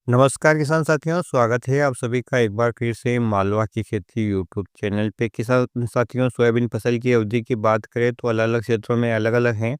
नमस्कार किसान साथियों, स्वागत है आप सभी का एक बार फिर से मालवा की खेती यूट्यूब चैनल पे। किसान साथियों, सोयाबीन फसल की अवधि की बात करें तो अलग-अलग क्षेत्रों में अलग-अलग हैं।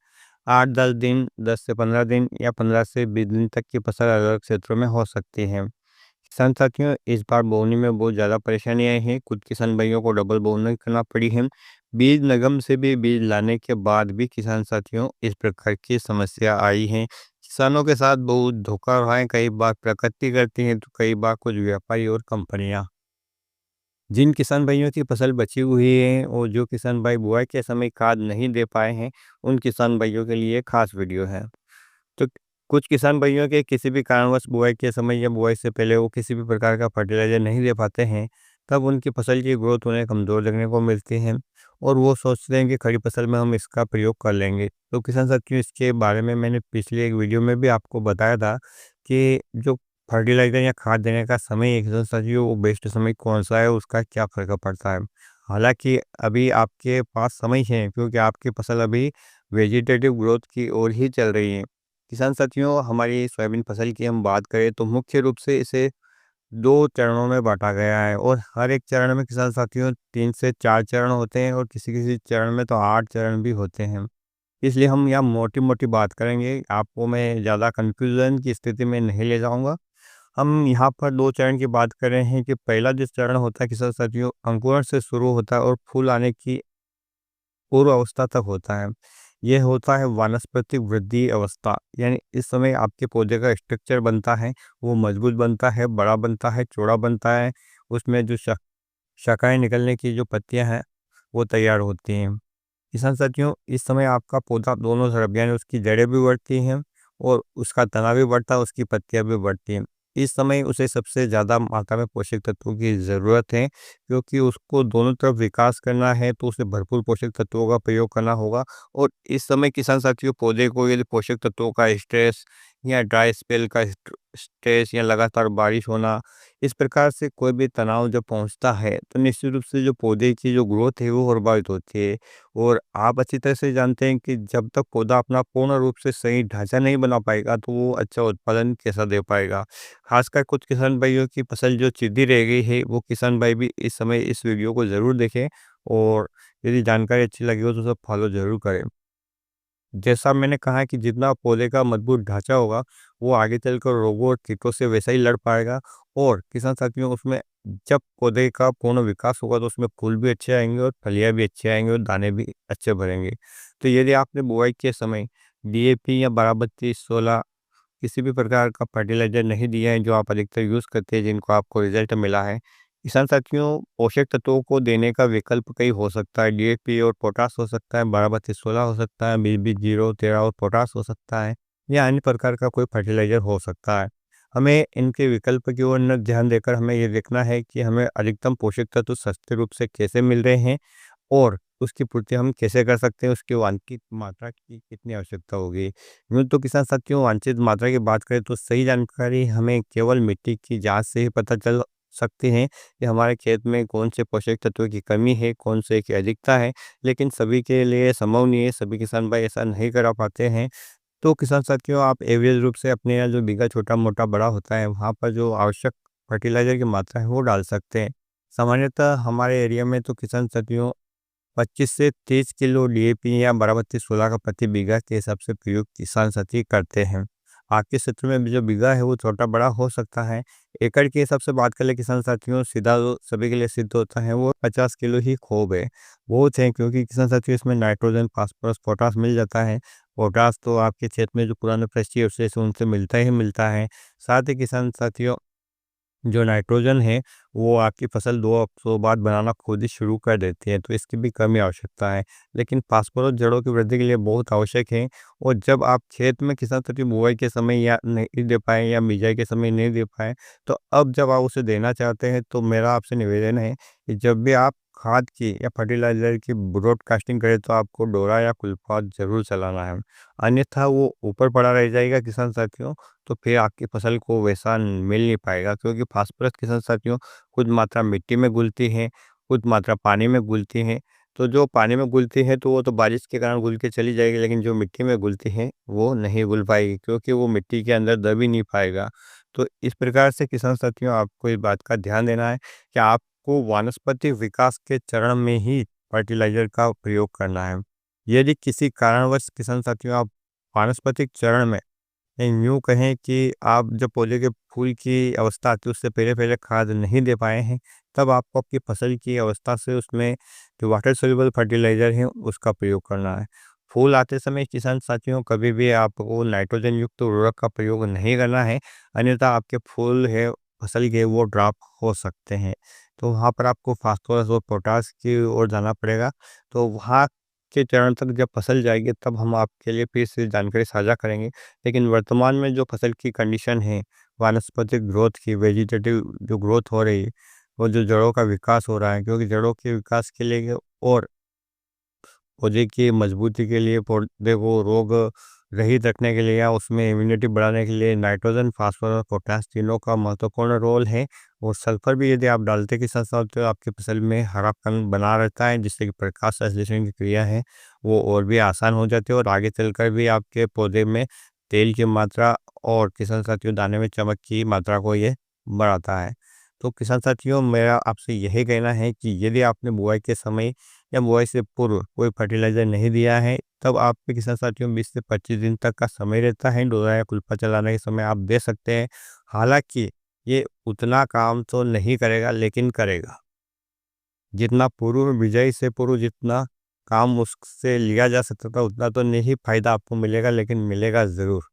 8-10 दिन, 10 से 15 दिन या 15 से 20 दिन तक की फसल अलग क्षेत्रों में हो सकती है। किसान साथियों, इस बार बोवनी में बहुत ज़्यादा परेशानी आई है। कुछ किसान भाइयों को डबल बोवनी करना पड़ी है। बीज निगम से भी बीज लाने के बाद भी किसान साथियों इस प्रकार की समस्या आई है। किसानों के साथ बहुत धोखा रहा है, कई बार प्रकृति करती है तो कई बार कुछ व्यापारी और कंपनियां। जिन किसान भाइयों की फसल बची हुई है और जो किसान भाई बुआई के समय खाद नहीं दे पाए हैं, उन किसान भाइयों के लिए खास वीडियो है। तो कुछ किसान भाइयों के किसी भी कारणवश बुआई के समय या बुआई से पहले वो किसी भी प्रकार का फर्टिलाइजर नहीं दे पाते हैं, तब उनकी फसल की ग्रोथ उन्हें कमज़ोर लगने को मिलती है और वो सोचते हैं कि खड़ी फसल में हम इसका प्रयोग कर लेंगे। तो किसान साथियों, इसके बारे में मैंने पिछले एक वीडियो में भी आपको बताया था कि जो फर्टिलाइजर या खाद देने का समय है किसान साथियों, वो बेस्ट समय कौन-सा है, उसका क्या फ़र्क पड़ता है। हालाँकि अभी आपके पास समय है क्योंकि आपकी फसल अभी वेजिटेटिव ग्रोथ की ओर ही चल रही है। किसान साथियों, हमारी सोयाबीन फसल की हम बात करें तो मुख्य रूप से इसे 2 चरणों में बाँटा गया है और हर एक चरण में किसान साथियों 3 से 4 चरण होते हैं और किसी-किसी चरण में तो 8 चरण भी होते हैं। इसलिए हम यहाँ मोटी-मोटी बात करेंगे, आपको मैं ज़्यादा कन्फ्यूज़न की स्थिति में नहीं ले जाऊँगा। हम यहाँ पर 2 चरण की बात कर रहे हैं कि पहला जो चरण होता है किसान साथियों, अंकुरण से शुरू होता है और फूल आने की पूर्व अवस्था तक होता है। ये होता है वानस्पतिक वृद्धि अवस्था, यानी इस समय आपके पौधे का स्ट्रक्चर बनता है, वो मजबूत बनता है, बड़ा बनता है, चौड़ा बनता है। उसमें जो शाखाएँ निकलने की जो पत्तियाँ हैं, वो तैयार होती हैं। किसान साथियों, इस समय आपका पौधा दोनों तरफ यानी उसकी जड़ें भी बढ़ती हैं और उसका तना भी बढ़ता है, उसकी पत्तियाँ भी बढ़ती हैं। इस समय उसे सबसे ज़्यादा मात्रा में पोषक तत्वों की ज़रूरत है क्योंकि उसको दोनों तरफ विकास करना है तो उसे भरपूर पोषक तत्वों का प्रयोग करना होगा और इस समय किसान साथियों पौधे को यदि पोषक तत्वों का स्ट्रेस या ड्राई स्पेल का स्ट्रेस या लगातार बारिश होना, इस प्रकार से कोई भी तनाव जब पहुँचता है तो निश्चित रूप से जो पौधे की जो ग्रोथ है वो प्रभावित होती है। और आप अच्छी तरह से जानते हैं कि जब तक पौधा अपना पूर्ण रूप से सही ढांचा नहीं बना पाएगा तो वो अच्छा उत्पादन कैसा दे पाएगा। खासकर कुछ किसान भाइयों की फसल जो सीधी रह गई है, वो किसान भाई भी इस समय इस वीडियो को ज़रूर देखें और यदि जानकारी अच्छी लगी हो तो सब फॉलो ज़रूर करें। जैसा मैंने कहा है कि जितना पौधे का मजबूत ढांचा होगा, वो आगे चलकर रोगों और कीटों से वैसा ही लड़ पाएगा और किसान साथियों उसमें जब पौधे का पूर्ण विकास होगा तो उसमें फूल भी अच्छे आएँगे और फलियाँ भी अच्छी आएँगी और दाने भी अच्छे भरेंगे। तो यदि आपने बुआई के समय डीएपी या बारह 16 किसी भी प्रकार का फर्टिलाइज़र नहीं दिया है जो आप अधिकतर यूज़ करते हैं जिनको आपको रिज़ल्ट मिला है। किसान साथियों, पोषक तत्वों को देने का विकल्प कई हो सकता है, डीएपी और पोटाश हो सकता है, 12-32-16 हो सकता है, 20-20-0 13 और पोटाश हो सकता है या अन्य प्रकार का कोई फर्टिलाइज़र हो सकता है। हमें इनके विकल्प की ओर न ध्यान देकर हमें ये देखना है कि हमें अधिकतम पोषक तत्व सस्ते रूप से कैसे मिल रहे हैं और उसकी पूर्ति हम कैसे कर सकते हैं, उसकी वांछित मात्रा की कितनी आवश्यकता होगी। यूँ तो किसान साथियों वांछित मात्रा की बात करें तो सही जानकारी हमें केवल मिट्टी की जाँच से ही पता चल सकती है कि हमारे खेत में कौन से पोषक तत्वों की कमी है, कौन से की अधिकता है। लेकिन सभी के लिए संभव नहीं है, सभी किसान भाई ऐसा नहीं करा पाते हैं। तो किसान साथियों, आप एवरेज रूप से अपने यहाँ जो बीघा छोटा-मोटा बड़ा होता है, वहाँ पर जो आवश्यक फर्टिलाइज़र की मात्रा है वो डाल सकते हैं। सामान्यतः हमारे एरिया में तो किसान साथियों 25 से 30 किलो डीएपी या बाराबत्ती 16 का प्रति बीघा के हिसाब से प्रयोग किसान साथी करते हैं। आपके क्षेत्र में भी जो बीघा है वो छोटा बड़ा हो सकता है। एकड़ के हिसाब से बात करें किसान साथियों, सीधा जो सभी के लिए सिद्ध होता है वो 50 किलो ही खूब है। बहुत है क्योंकि किसान साथियों इसमें नाइट्रोजन, फास्फोरस, पोटाश मिल जाता है। पोटाश तो आपके क्षेत्र में जो पुराने कृषि अवशेष हैं उनसे मिलता ही मिलता है। साथ ही किसान साथियों, जो नाइट्रोजन है, वो आपकी फसल 2 हफ्तों बाद बनाना खुद ही शुरू कर देती है, तो इसकी भी कमी आवश्यकता है। लेकिन फास्फोरस जड़ों की वृद्धि के लिए बहुत आवश्यक है और जब आप खेत में किसान साथी बुआई के समय या नहीं दे पाएँ या बिजाई के समय नहीं दे पाएँ, तो अब जब आप उसे देना चाहते हैं, तो मेरा आपसे निवेदन है कि जब भी आप खाद की या फर्टिलाइज़र की ब्रॉडकास्टिंग करें, तो आपको डोरा या कुल्फात ज़रूर चलाना है। अन्यथा वो ऊपर पड़ा रह जाएगा किसान साथियों, तो फिर आपकी फसल को वैसा मिल नहीं पाएगा क्योंकि फास्फोरस के साथ साथियों कुछ मात्रा मिट्टी में घुलती है, कुछ मात्रा पानी में घुलती है। तो जो पानी में घुलती है तो वो तो बारिश के कारण घुल के चली जाएगी, लेकिन जो मिट्टी में घुलती है वो नहीं घुल पाएगी क्योंकि वो मिट्टी के अंदर दब ही नहीं पाएगा। तो इस प्रकार से किसान साथियों आपको इस बात का ध्यान देना है कि आपको वानस्पतिक विकास के चरण में ही फर्टिलाइज़र का प्रयोग करना है। यदि किसी कारणवश किसान साथियों आप वानस्पतिक चरण में यूँ कहें कि आप जब पौधे के फूल की अवस्था आती है उससे पहले-पहले खाद नहीं दे पाए हैं, तब आपको आपकी फसल की अवस्था से उसमें जो वाटर सॉल्युबल फर्टिलाइज़र है उसका प्रयोग करना है। फूल आते समय किसान साथियों कभी भी आपको नाइट्रोजन युक्त उर्वरक का प्रयोग नहीं करना है, अन्यथा आपके फूल है फसल के वो ड्रॉप हो सकते हैं। तो वहाँ पर आपको फास्फोरस और पोटाश की ओर जाना पड़ेगा। तो वहाँ के चरण तक जब फसल जाएगी तब हम आपके लिए फिर से जानकारी साझा करेंगे। लेकिन वर्तमान में जो फसल की कंडीशन है, वानस्पतिक ग्रोथ की, वेजिटेटिव जो ग्रोथ हो रही है, वो जो जड़ों का विकास हो रहा है, क्योंकि जड़ों के विकास के लिए और पौधे की मजबूती के लिए, पौधे को रोग रहित रखने के लिए या उसमें इम्यूनिटी बढ़ाने के लिए नाइट्रोजन, फास्फोरस, पोटाश तीनों का महत्वपूर्ण रोल है। और सल्फर भी यदि आप डालते के साथ-साथ तो आपकी फसल में हरापन बना रहता है, जिससे कि प्रकाश संश्लेषण की क्रिया है, वो और भी आसान हो जाती है और आगे चलकर भी आपके पौधे में तेल की मात्रा और किसान साथियों दाने में चमक की मात्रा को ये बढ़ाता है। तो किसान साथियों मेरा आपसे यही कहना है कि यदि आपने बुआई के समय या बुआई से पूर्व कोई फर्टिलाइज़र नहीं दिया है, तब आपके किसान साथियों 20 से 25 दिन तक का समय रहता है, डोरा या कुल्पा चलाने के समय आप दे सकते हैं। हालाँकि ये उतना काम तो नहीं करेगा लेकिन करेगा। जितना पूर्व बिजाई से पूर्व जितना काम उससे लिया जा सकता था उतना तो नहीं फ़ायदा आपको मिलेगा लेकिन मिलेगा ज़रूर।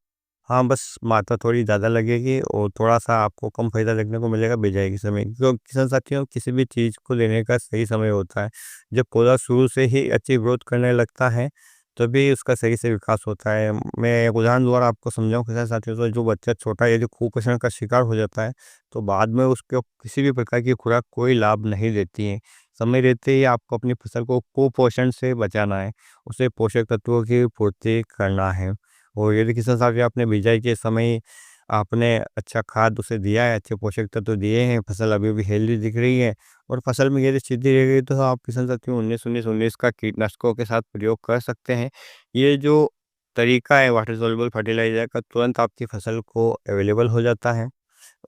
हाँ, बस मात्रा थोड़ी ज़्यादा लगेगी और थोड़ा-सा आपको कम फ़ायदा देखने को मिलेगा बिजाई के समय। तो किसान साथियों किसी भी चीज़ को लेने का सही समय होता है। जब पौधा शुरू से ही अच्छी ग्रोथ करने लगता है, तभी उसका सही से विकास होता है। मैं एक उदाहरण द्वारा आपको समझाऊँ किसान साथियों तो जो बच्चा छोटा यदि कुपोषण का शिकार हो जाता है, तो बाद में उसको किसी भी प्रकार की खुराक कोई लाभ नहीं देती है। समय रहते ही आपको अपनी फसल को कुपोषण से बचाना है, उसे पोषक तत्वों की पूर्ति करना है। और यदि किसी हिसाब से आपने बिजाई के समय आपने अच्छा खाद उसे दिया है, अच्छे पोषक तत्व दिए हैं, फसल अभी भी हेल्दी दिख रही है और फसल में यदि सीधी रह गई तो आप किसान साथियों 19-19-19 का कीटनाशकों के साथ प्रयोग कर सकते हैं। ये जो तरीका है वाटर सॉल्युबल फर्टिलाइजर का तुरंत आपकी फसल को अवेलेबल हो जाता है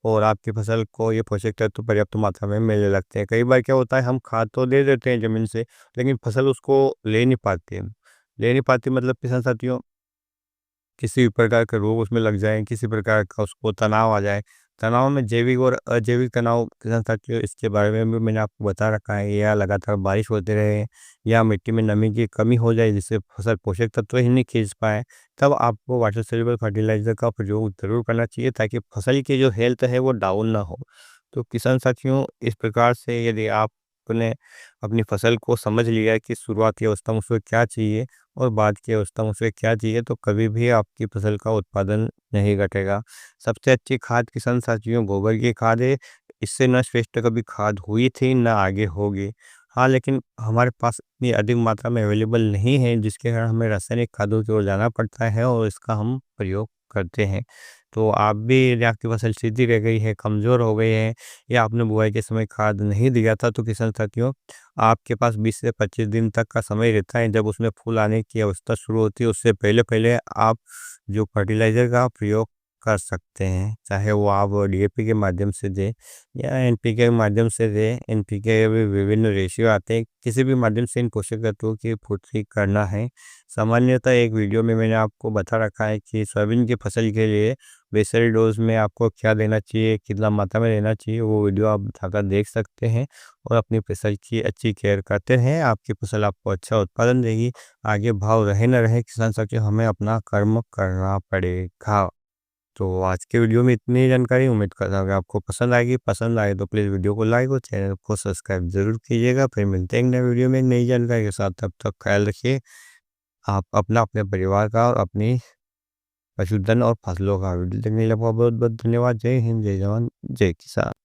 और आपकी फसल को ये पोषक तत्व पर्याप्त मात्रा में मिलने लगते हैं। कई बार क्या होता है हम खाद तो दे देते हैं ज़मीन से, लेकिन फसल उसको ले नहीं पाती है। ले नहीं पाती मतलब किसान साथियों किसी भी प्रकार का रोग उसमें लग जाए, किसी प्रकार का उसको तनाव आ जाए। तनाव में जैविक और अजैविक तनाव किसान साथियों इसके बारे में भी मैंने आपको बता रखा है, या लगातार बारिश होते रहे या मिट्टी में नमी की कमी हो जाए जिससे फसल पोषक तत्व ही नहीं खींच पाए, तब आपको वाटर सॉल्युबल फर्टिलाइज़र का प्रयोग ज़रूर करना चाहिए ताकि फसल की जो हेल्थ है वो डाउन ना हो। तो किसान साथियों इस प्रकार से यदि आपने अपनी फसल को समझ लिया कि शुरुआती अवस्था में उसको क्या चाहिए और बाद की अवस्था में उसे क्या चाहिए, तो कभी भी आपकी फसल का उत्पादन नहीं घटेगा। सबसे अच्छी खाद किसान साथियों गोबर की खाद है। इससे न श्रेष्ठ कभी खाद हुई थी न आगे होगी। हाँ, लेकिन हमारे पास इतनी अधिक मात्रा में अवेलेबल नहीं है जिसके कारण हमें रासायनिक खादों की ओर जाना पड़ता है और इसका हम प्रयोग करते हैं। तो आप भी यदि आपकी फसल सीधी रह गई है, कमज़ोर हो गई है या आपने बुआई के समय खाद नहीं दिया था, तो किसान साथियों आपके पास 20 से 25 दिन तक का समय रहता है जब उसमें फूल आने की अवस्था शुरू होती है, उससे पहले-पहले आप जो फर्टिलाइज़र का प्रयोग कर सकते हैं। चाहे वो आप डीएपी के माध्यम से दें या एनपीके के माध्यम से दें। एनपीके के भी विभिन्न रेशियो आते हैं, किसी भी माध्यम से इन पोषक तत्वों की पूर्ति करना है। सामान्यतः एक वीडियो में मैंने आपको बता रखा है कि सोयाबीन की फसल के लिए बेसल डोज़ में आपको क्या देना चाहिए, कितना मात्रा में देना चाहिए, वो वीडियो आप जाकर देख सकते हैं। और अपनी फसल की अच्छी केयर करते हैं, आपकी फसल आपको अच्छा उत्पादन देगी। आगे भाव रहे न रहे किसान साथियों हमें अपना कर्म करना पड़ेगा। तो आज के वीडियो में इतनी ही जानकारी, उम्मीद करता हूँ कि आपको पसंद आएगी। पसंद आए तो प्लीज़ वीडियो को लाइक और चैनल को सब्सक्राइब ज़रूर कीजिएगा। फिर मिलते हैं एक नए वीडियो में नई जानकारी के साथ, तब तक ख्याल रखिए आप अपना, अपने परिवार का और अपनी पशुधन और फसलों का। वीडियो देखने के लिए आपका बहुत बहुत धन्यवाद। जय हिंद, जय जवान, जय किसान।